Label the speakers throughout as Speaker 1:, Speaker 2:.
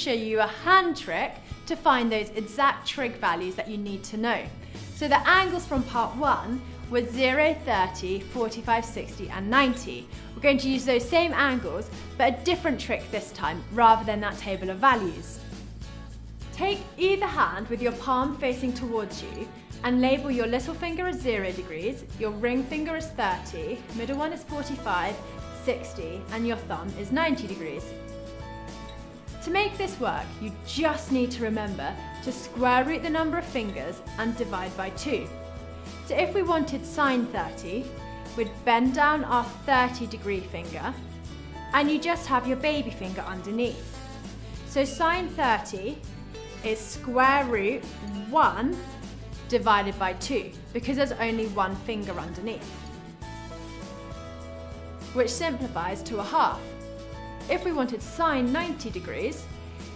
Speaker 1: show you a hand trick to find those exact trig values that you need to know. So the angles from part 1 were 0, 30, 45, 60 and 90. We're going to use those same angles, but a different trick this time, rather than that table of values. Take either hand with your palm facing towards you and label your little finger as 0 degrees, your ring finger as 30, middle one is 45, 60 and your thumb is 90 degrees. To make this work, you just need to remember to square root the number of fingers and divide by 2. So if we wanted sine 30, we'd bend down our 30-degree finger and you just have your baby finger underneath. So sine 30 is square root 1 divided by 2 because there's only one finger underneath, which simplifies to a half. If we wanted sine 90 degrees,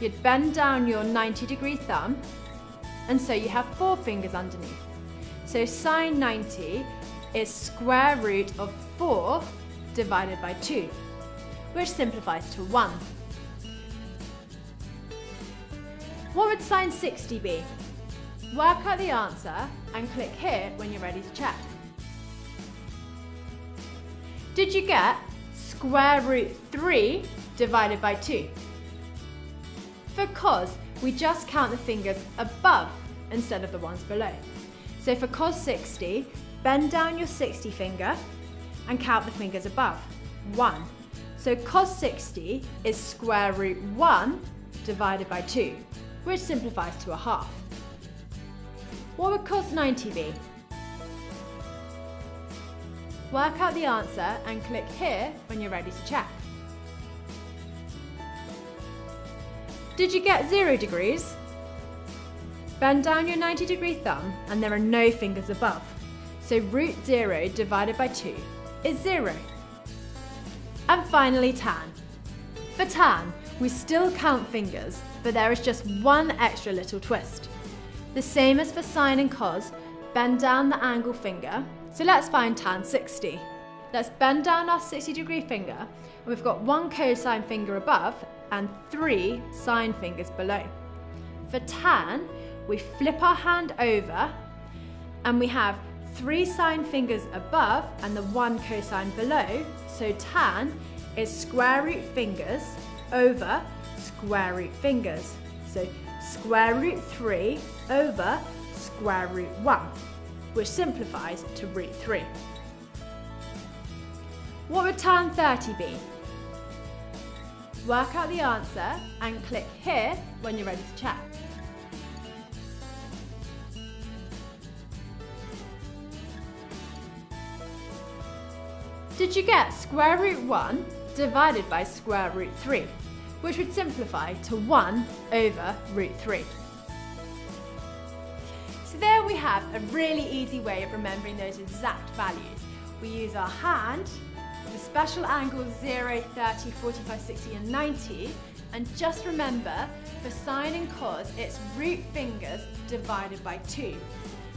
Speaker 1: you'd bend down your 90-degree thumb and so you have 4 fingers underneath. So sine 90 is square root of 4 divided by 2, which simplifies to 1. What would sine 60 be? Work out the answer and click here when you're ready to check. Did you get square root 3 divided by 2? For cos, we just count the fingers above instead of the ones below. So for cos 60, bend down your 60 finger and count the fingers above, 1. So cos 60 is square root 1 divided by 2, which simplifies to a half. What would cos 90 be? Work out the answer and click here when you're ready to check. Did you get 0 degrees? Bend down your 90-degree thumb and there are no fingers above. So root 0 divided by 2 is 0. And finally tan. For tan, we still count fingers, but there is just one extra little twist. The same as for sine and cos, bend down the angle finger. So let's find tan 60. Let's bend down our 60-degree finger, and we've got 1 cosine finger above and 3 sine fingers below. For tan, we flip our hand over and we have 3 sine fingers above and the 1 cosine below. So tan is square root fingers over square root fingers. So square root 3 over square root 1, which simplifies to root 3. What would tan 30 be? Work out the answer and click here when you're ready to check. Did you get square root 1 divided by square root 3, which would simplify to 1 over root 3? So there we have a really easy way of remembering those exact values. We use our hand, the special angles 0, 30, 45, 60 and 90, and just remember, for sine and cos, it's root fingers divided by 2.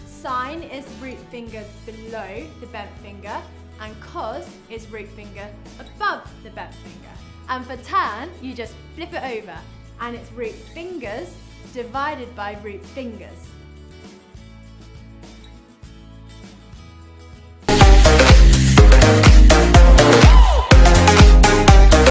Speaker 1: Sine is root fingers below the bent finger, and cos is root finger above the bent finger. And for tan, you just flip it over, and it's root fingers divided by root fingers.